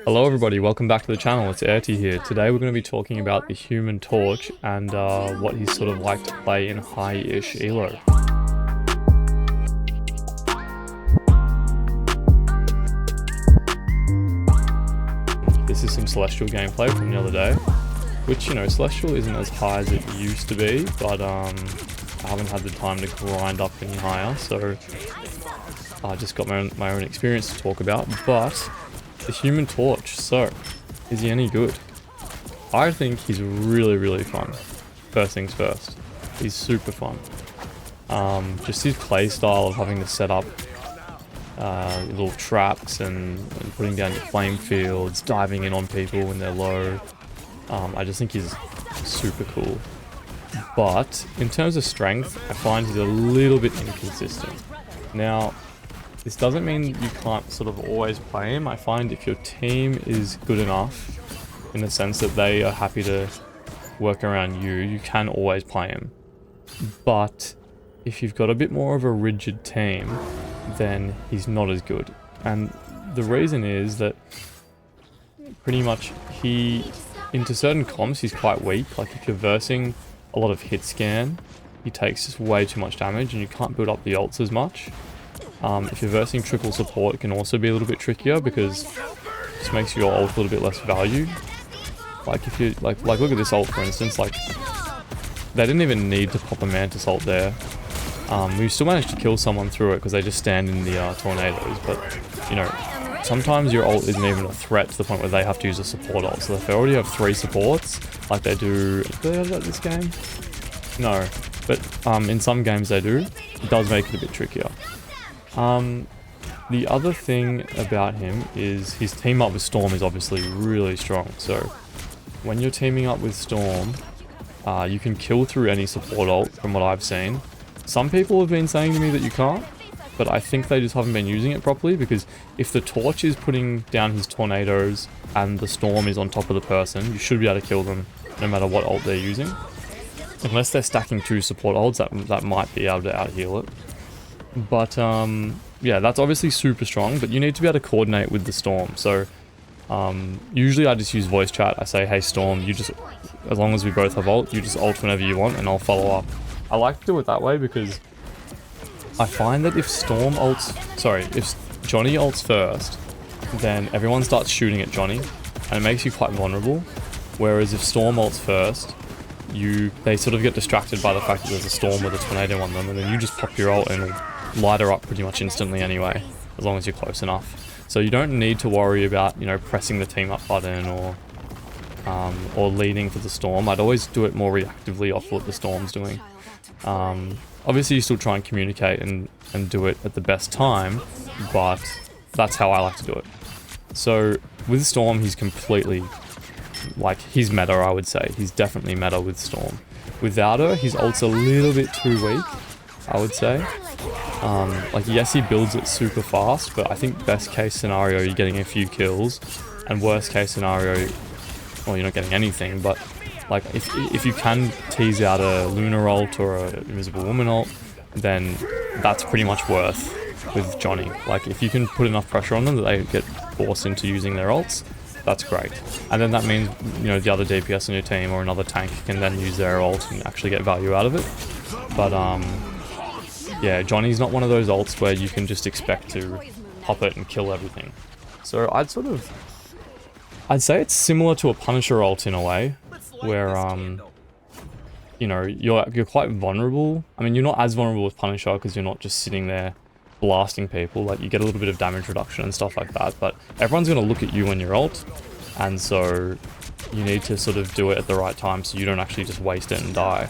Hello everybody, welcome back to the channel, it's Airty here. Today we're going to be talking about the Human Torch and what he's sort of like to play in high-ish elo. This is some Celestial gameplay from the other day, which, you know, Celestial isn't as high as it used to be, but I haven't had the time to grind up any higher, so I just got my own experience to talk about. But the Human Torch, so is he any good? I think he's really fun. First things first, he's super fun. Just his play style of having to set up little traps and putting down your flame fields, diving in on people when they're low. I just think he's super cool. But in terms of strength, I find he's a little bit inconsistent. Now, this doesn't mean you can't sort of always play him. I find if your team is good enough, in the sense that they are happy to work around you, you can always play him. But if you've got a bit more of a rigid team, then he's not as good. And the reason is that pretty much into certain comps, he's quite weak. Like if you're versing a lot of hit scan, he takes just way too much damage and you can't build up the ults as much. If you're versing triple support, it can also be a little bit trickier because it just makes your ult a little bit less value. Like if you like look at this ult for instance, like they didn't even need to pop a Mantis ult there. We still managed to kill someone through it because they just stand in the tornadoes, but you know, sometimes your ult isn't even a threat to the point where they have to use a support ult. So if they already have 3 supports, like they do they have that this game? No, but in some games they do. It does make it a bit trickier. The other thing about him is his team up with Storm is obviously really strong. So when you're teaming up with Storm, you can kill through any support ult from what I've seen. Some people have been saying to me that you can't, but I think they just haven't been using it properly, because if the Torch is putting down his tornadoes and the Storm is on top of the person, you should be able to kill them no matter what ult they're using. Unless they're stacking 2 support ults, that might be able to out-heal it. But yeah, that's obviously super strong, but you need to be able to coordinate with the Storm. So usually I just use voice chat. I say, hey Storm, you just, as long as we both have ult, you just ult whenever you want and I'll follow up. I like to do it that way because I find that if if Johnny ults first, then everyone starts shooting at Johnny and it makes you quite vulnerable. Whereas if Storm ults first, they sort of get distracted by the fact that there's a Storm with a tornado on them, and then you just pop your ult and light her up pretty much instantly anyway, as long as you're close enough. So you don't need to worry about, you know, pressing the team up button or leading for the Storm. I'd always do it more reactively off what the Storm's doing. Obviously you still try and communicate and do it at the best time, but that's how I like to do it. So with Storm, he's completely, like, he's meta, I would say. He's definitely meta with Storm. Without her, his ult's a little bit too weak, I would say. Like, yes, he builds it super fast, but I think best case scenario, you're getting a few kills, and worst case scenario, well, you're not getting anything, but like, if you can tease out a Lunar ult or a Invisible Woman ult, then that's pretty much worth with Johnny. Like, if you can put enough pressure on them that they get forced into using their ults, that's great. And then that means, you know, the other DPS on your team or another tank can then use their ult and actually get value out of it. But yeah, Johnny's not one of those ults where you can just expect to pop it and kill everything. So I'd say it's similar to a Punisher ult in a way, where you know, you're quite vulnerable. I mean, you're not as vulnerable with Punisher because you're not just sitting there blasting people. Like, you get a little bit of damage reduction and stuff like that, but everyone's going to look at you when you're ult, and so you need to sort of do it at the right time so you don't actually just waste it and die.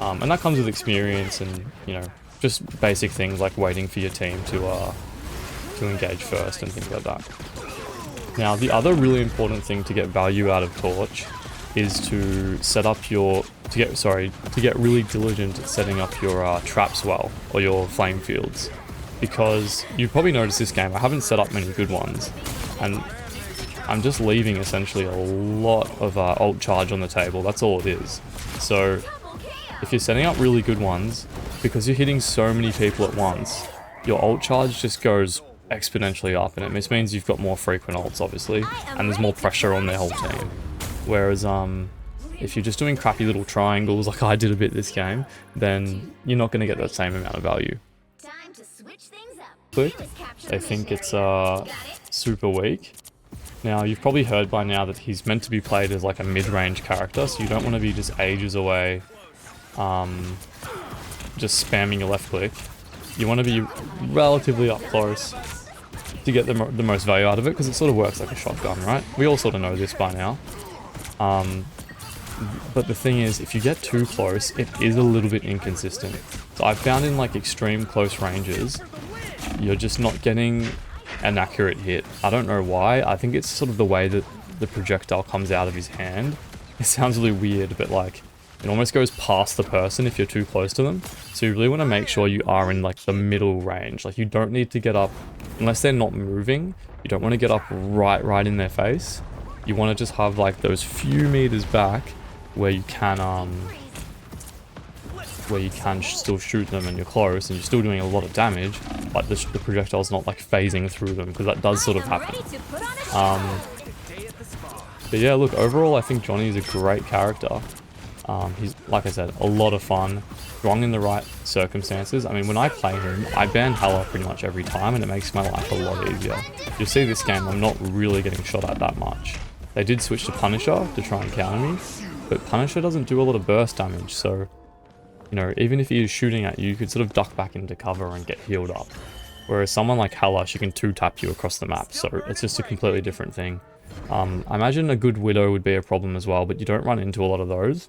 And that comes with experience and, you know, just basic things like waiting for your team to engage first and things like that. Now, the other really important thing to get value out of Torch is to set up to get really diligent at setting up your traps well, or your flame fields. Because you probably noticed this game, I haven't set up many good ones, and I'm just leaving essentially a lot of ult charge on the table. That's all it is. So if you're setting up really good ones, because you're hitting so many people at once, your ult charge just goes exponentially up, and it just means you've got more frequent ults, obviously, and there's more pressure on their whole team. Whereas, if you're just doing crappy little triangles like I did a bit this game, then you're not going to get that same amount of value. Quick, I think it's super weak. Now, you've probably heard by now that he's meant to be played as like a mid-range character, so you don't want to be just ages away, just spamming your left click. You want to be relatively up close to get the most value out of it, because it sort of works like a shotgun, right? We all sort of know this by now. But the thing is, if you get too close, it is a little bit inconsistent. So I've found in like extreme close ranges, you're just not getting an accurate hit. I don't know why. I think it's sort of the way that the projectile comes out of his hand. It sounds really weird, but like it almost goes past the person if you're too close to them. So you really want to make sure you are in like the middle range. Like you don't need to get up, unless they're not moving, you don't want to get up right in their face. You want to just have like those few meters back where you can still shoot them and you're close and you're still doing a lot of damage, but the projectile's not like phasing through them, because that does sort of happen. But yeah, look, overall I think Johnny is a great character. He's, like I said, a lot of fun, strong in the right circumstances. I mean, when I play him, I ban Hela pretty much every time, and it makes my life a lot easier. You'll see this game, I'm not really getting shot at that much. They did switch to Punisher to try and counter me, but Punisher doesn't do a lot of burst damage, so, you know, even if he is shooting at you, you could sort of duck back into cover and get healed up. Whereas someone like Hela, she can 2-tap you across the map, so it's just a completely different thing. I imagine a good Widow would be a problem as well, but you don't run into a lot of those.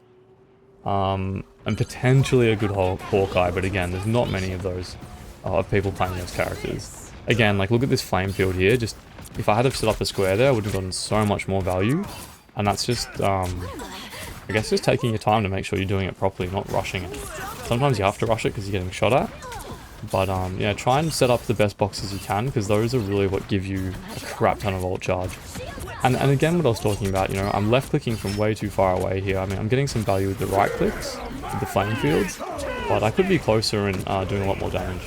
And potentially a good Hawkeye, but again, there's not many of those, of people playing those characters. Again, like, look at this flame field here. Just, if I had to set up a square there, I would have gotten so much more value. And that's just, I guess just taking your time to make sure you're doing it properly, not rushing it. Sometimes you have to rush it because you're getting shot at. But yeah, try and set up the best boxes you can, because those are really what give you a crap ton of ult charge. And again, what I was talking about, you know, I'm left clicking from way too far away here. I mean, I'm getting some value with the right clicks, with the flame fields, but I could be closer and doing a lot more damage.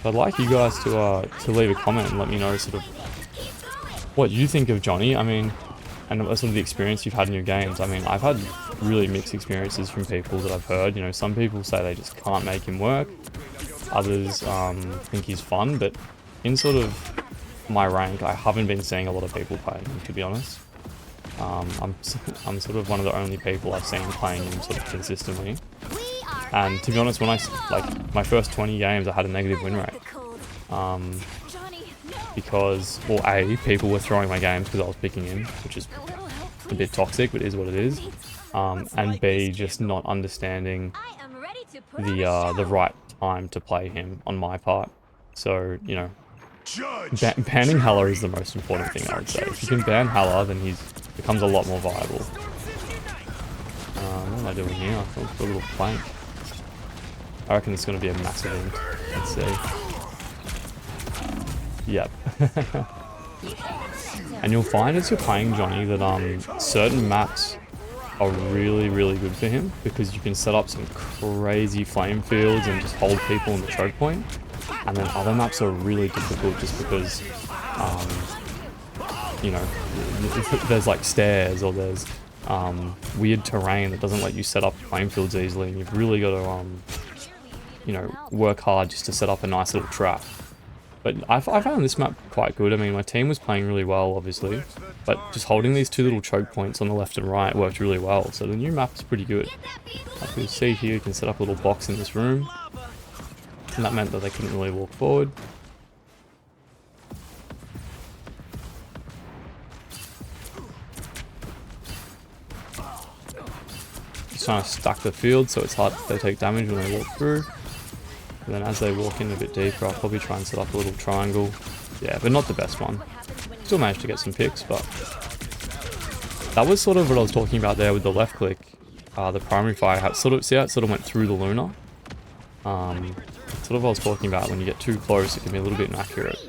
I'd like you guys to leave a comment and let me know sort of what you think of Johnny. I mean, and sort of the experience you've had in your games. I mean, I've had really mixed experiences from people that I've heard. You know, some people say they just can't make him work. Others think he's fun, but in sort of my rank, I haven't been seeing a lot of people playing him, to be honest. I'm sort of one of the only people I've seen playing him sort of consistently. And to be honest, when like my first 20 games, I had a negative win rate. Because, well, A, people were throwing my games because I was picking him, which is a bit toxic, but it is what it is. And B, just not understanding the right time to play him on my part. So, you know, banning Hela is the most important thing, I would say. If you can ban Hela, then he becomes a lot more viable. What am I doing here? I thought a little plank. I reckon it's going to be a massive int. Let's see. Yep. And you'll find as you're playing Johnny that certain maps are really, really good for him, because you can set up some crazy flame fields and just hold people in the choke point. And then other maps are really difficult just because, you know, there's like stairs or there's weird terrain that doesn't let you set up flame fields easily, and you've really got to, you know, work hard just to set up a nice little trap. But I found this map quite good. I mean, my team was playing really well, obviously, but just holding these two little choke points on the left and right worked really well. So the new map is pretty good. Like you see here, you can set up a little box in this room, and that meant that they couldn't really walk forward. Just trying to stack the field so it's hard if they take damage when they walk through. And then as they walk in a bit deeper, I'll probably try and set up a little triangle. Yeah, but not the best one. Still managed to get some picks, but that was sort of what I was talking about there with the left click. The primary fire, see how it sort of went through the Luna? Sort of what I was talking about. When you get too close, it can be a little bit inaccurate.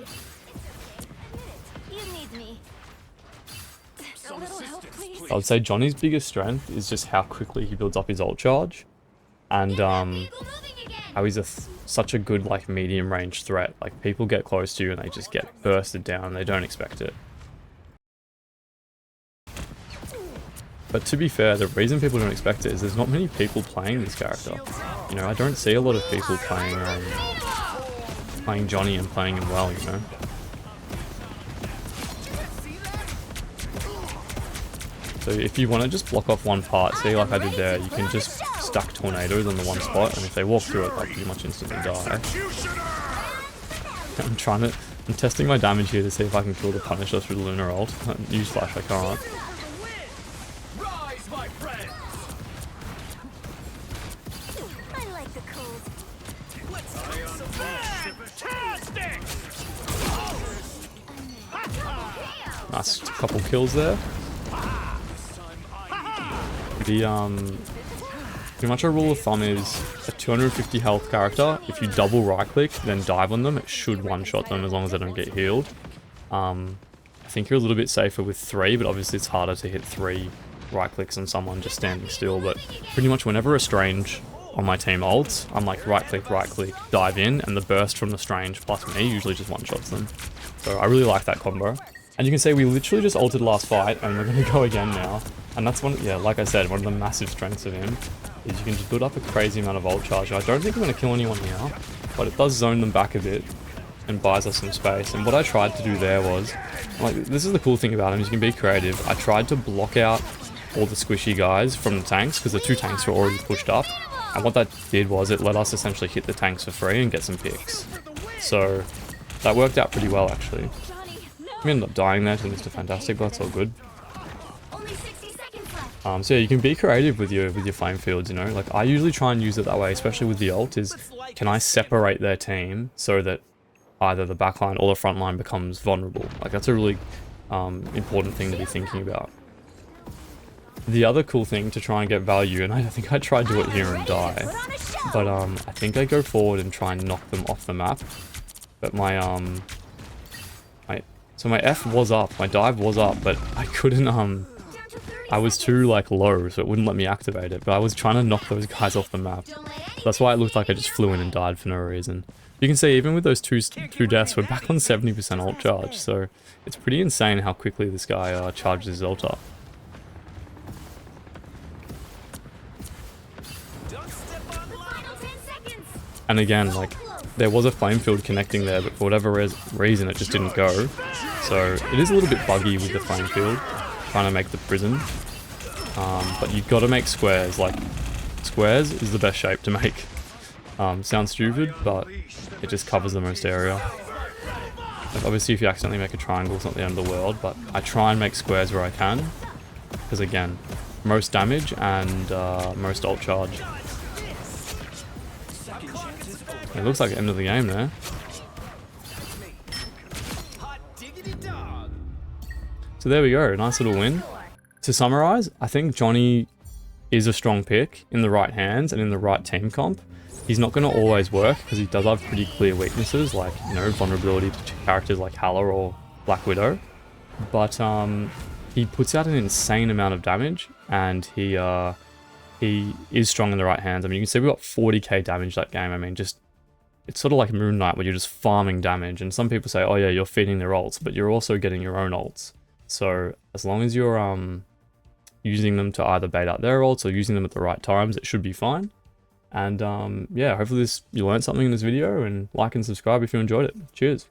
I would say Johnny's biggest strength is just how quickly he builds up his ult charge. And how he's such a good like medium range threat. Like people get close to you and they just get bursted down. They don't expect it. But to be fair, the reason people don't expect it is there's not many people playing this character. You know, I don't see a lot of people playing Johnny and playing him well, you know. So if you want to just block off one part, see like I did there, you can just stack tornadoes on the one spot, and if they walk through it, they'll pretty much instantly die. I'm testing my damage here to see if I can kill the Punisher through the Lunar ult. Newsflash, I can't. Nice couple kills there. Pretty much a rule of thumb is a 250 health character, if you double right click then dive on them, it should one-shot them as long as they don't get healed. I think you're a little bit safer with 3, but obviously it's harder to hit 3 right clicks on someone just standing still. But pretty much whenever a Strange on my team ults, I'm like right click, dive in, and the burst from the Strange plus me usually just one-shots them. So I really like that combo. And you can see we literally just ulted last fight, and we're going to go again now. And that's one, yeah, like I said, one of the massive strengths of him is you can just build up a crazy amount of ult charge. I don't think I'm going to kill anyone here, but it does zone them back a bit and buys us some space. And what I tried to do there was, like, this is the cool thing about him, is you can be creative. I tried to block out all the squishy guys from the tanks, because the 2 tanks were already pushed up. And what that did was it let us essentially hit the tanks for free and get some picks. So that worked out pretty well, actually. We ended up dying there to Mr. Fantastic, but that's all good. So yeah, you can be creative with your flame fields, you know. Like I usually try and use it that way, especially with the ult, is can I separate their team so that either the backline or the front line becomes vulnerable. Like that's a really important thing to be thinking about. The other cool thing to try and get value, and I think I tried to do it here and die, but I think I go forward and try and knock them off the map. But so my F was up, my dive was up, but I couldn't, I was too like low, so it wouldn't let me activate it, but I was trying to knock those guys off the map. That's why it looked like I just flew in and died for no reason. You can see even with those two deaths, we're back on 70% ult charge, so it's pretty insane how quickly this guy charges his ult up. And again, like, there was a flame field connecting there, but for whatever reason it just didn't go. So it is a little bit buggy with the flame field, trying to make the prison. But you've got to make squares. Like, squares is the best shape to make. Sounds stupid, but it just covers the most area. Like, obviously if you accidentally make a triangle, it's not the end of the world, but I try and make squares where I can. Because again, most damage and most ult charge. It looks like the end of the game there. So there we go, nice little win. To summarize, I think Johnny is a strong pick in the right hands and in the right team comp. He's not going to always work because he does have pretty clear weaknesses, like, you know, vulnerability to characters like Hala or Black Widow. But he puts out an insane amount of damage, and he is strong in the right hands. I mean, you can see we got 40k damage that game. I mean, just, it's sort of like Moon Knight where you're just farming damage, and some people say, oh yeah, you're feeding their ults, but you're also getting your own ults. So as long as you're using them to either bait out their ults or using them at the right times, it should be fine. And yeah, hopefully you learned something in this video, and like and subscribe if you enjoyed it. Cheers.